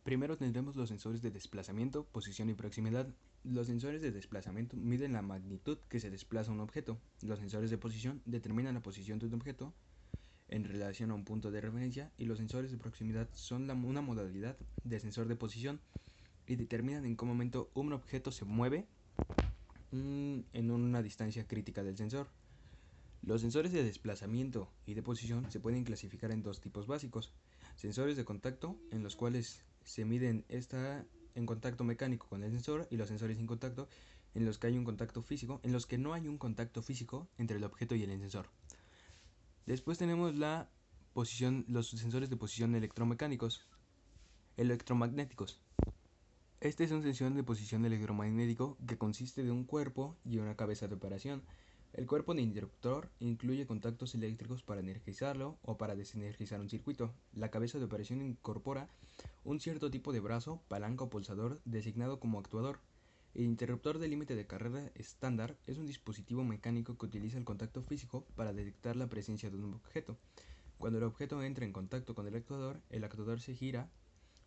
Primero tendremos los sensores de desplazamiento, posición y proximidad. Los sensores de desplazamiento miden la magnitud que se desplaza un objeto. Los sensores de posición determinan la posición de un objeto en relación a un punto de referencia, y los sensores de proximidad son una modalidad de sensor de posición y determinan en qué momento un objeto se mueve en una distancia crítica del sensor. Los sensores de desplazamiento y de posición se pueden clasificar en dos tipos básicos: sensores de contacto, en los cuales se miden esta en contacto mecánico con el sensor, y los sensores sin contacto, en los que hay un contacto físico, en los que no hay un contacto físico entre el objeto y el sensor. Después tenemos los sensores de posición electromagnéticos. Este es un sensor de posición electromagnético que consiste de un cuerpo y una cabeza de operación. El cuerpo de interruptor incluye contactos eléctricos para energizarlo o para desenergizar un circuito. La cabeza de operación incorpora un cierto tipo de brazo, palanca o pulsador designado como actuador. El interruptor de límite de carrera estándar es un dispositivo mecánico que utiliza el contacto físico para detectar la presencia de un objeto. Cuando el objeto entra en contacto con el actuador se gira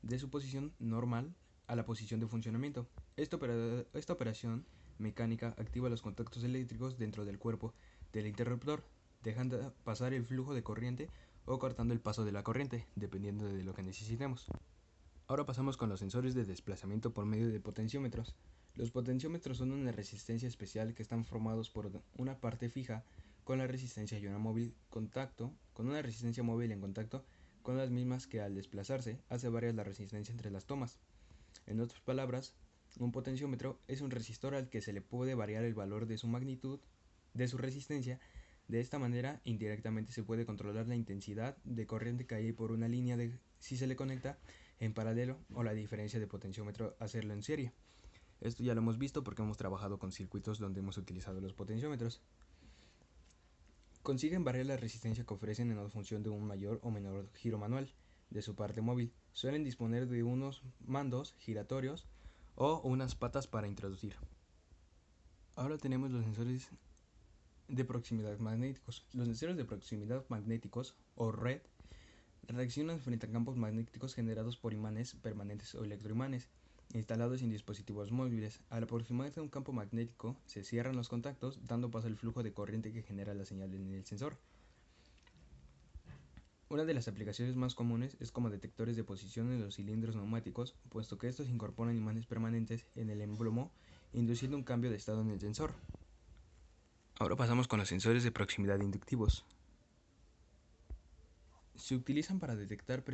de su posición normal a la posición de funcionamiento. Esta operación mecánica activa los contactos eléctricos dentro del cuerpo del interruptor, dejando pasar el flujo de corriente o cortando el paso de la corriente, dependiendo de lo que necesitemos. Ahora pasamos con los sensores de desplazamiento por medio de potenciómetros. Los potenciómetros son una resistencia especial que están formados por una parte fija con la resistencia y una móvil contacto, con una resistencia móvil en contacto con las mismas, que al desplazarse hace variar la resistencia entre las tomas. En otras palabras, un potenciómetro es un resistor al que se le puede variar el valor de su magnitud, de su resistencia. De esta manera, indirectamente se puede controlar la intensidad de corriente que hay por una línea si se le conecta en paralelo, o la diferencia de potenciómetro hacerlo en serie. Esto ya lo hemos visto porque hemos trabajado con circuitos donde hemos utilizado los potenciómetros. Consiguen variar la resistencia que ofrecen en función de un mayor o menor giro manual de su parte móvil. Suelen disponer de unos mandos giratorios o unas patas para introducir. Ahora tenemos los sensores de proximidad magnéticos. Los sensores de proximidad magnéticos, o red, reaccionan frente a campos magnéticos generados por imanes permanentes o electroimanes instalados en dispositivos móviles. Al aproximarse a un campo magnético, se cierran los contactos, dando paso al flujo de corriente que genera la señal en el sensor. Una de las aplicaciones más comunes es como detectores de posición en los cilindros neumáticos, puesto que estos incorporan imanes permanentes en el émbolo, induciendo un cambio de estado en el sensor. Ahora pasamos con los sensores de proximidad inductivos. Se utilizan para detectar la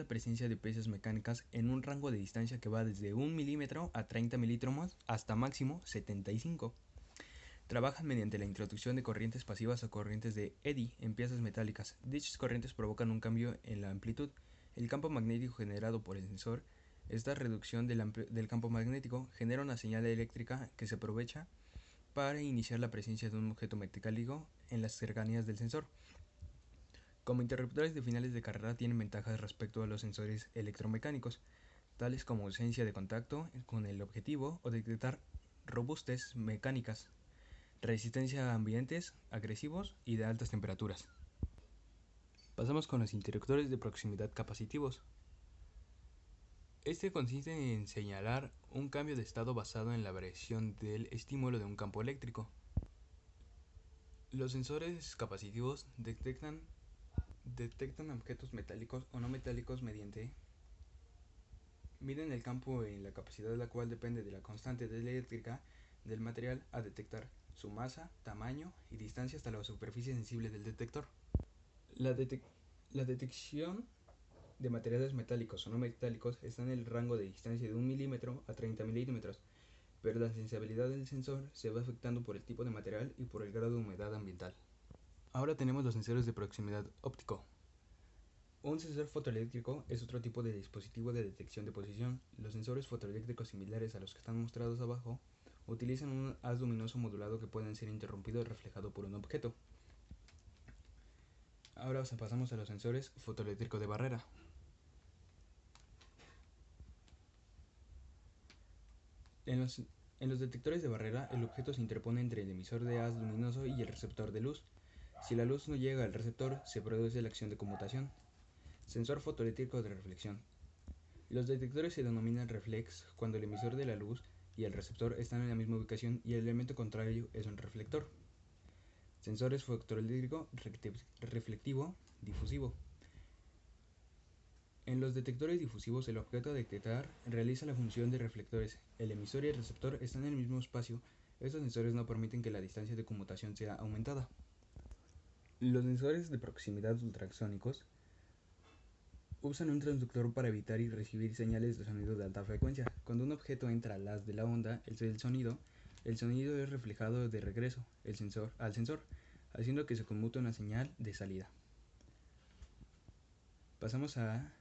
presencia de piezas mecánicas en un rango de distancia que va desde 1 milímetro a 30 milímetros hasta máximo 75. Trabajan mediante la introducción de corrientes pasivas o corrientes de eddy en piezas metálicas. Dichas corrientes provocan un cambio en la amplitud. El campo magnético generado por el sensor. Esta reducción del campo magnético genera una señal eléctrica que se aprovecha para iniciar la presencia de un objeto metálico en las cercanías del sensor. Como interruptores de finales de carrera tienen ventajas respecto a los sensores electromecánicos, tales como ausencia de contacto con el objetivo o detectar robustez mecánicas, resistencia a ambientes agresivos y de altas temperaturas. Pasamos con los interruptores de proximidad capacitivos. Este consiste en señalar un cambio de estado basado en la variación del estímulo de un campo eléctrico. Los sensores capacitivos detectan objetos metálicos o no metálicos miden el campo en la capacidad de la cual depende de la constante eléctrica del material a detectar, su masa, tamaño y distancia hasta la superficie sensible del detector. La, la detección de materiales metálicos o no metálicos está en el rango de distancia de 1 milímetro a 30 milímetros, pero la sensibilidad del sensor se va afectando por el tipo de material y por el grado de humedad ambiental. Ahora tenemos los sensores de proximidad óptico. Un sensor fotoeléctrico es otro tipo de dispositivo de detección de posición. Los sensores fotoeléctricos similares a los que están mostrados abajo utilizan un haz luminoso modulado que puede ser interrumpido o reflejado por un objeto. Ahora pasamos a los sensores fotoeléctricos de barrera. En los detectores de barrera, el objeto se interpone entre el emisor de haz luminoso y el receptor de luz. Si la luz no llega al receptor, se produce la acción de conmutación. Sensor fotoeléctrico de reflexión. Los detectores se denominan reflex cuando el emisor de la luz y el receptor están en la misma ubicación y el elemento contrario es un reflector. Sensores fotoeléctrico reflectivo difusivo. En los detectores difusivos, el objeto a detectar realiza la función de reflectores. El emisor y el receptor están en el mismo espacio. Estos sensores no permiten que la distancia de conmutación sea aumentada. Los sensores de proximidad ultrasónicos usan un transductor para evitar y recibir señales de sonido de alta frecuencia. Cuando un objeto entra al haz de la onda, el sonido es reflejado de regreso al sensor, haciendo que se conmute una señal de salida. Pasamos a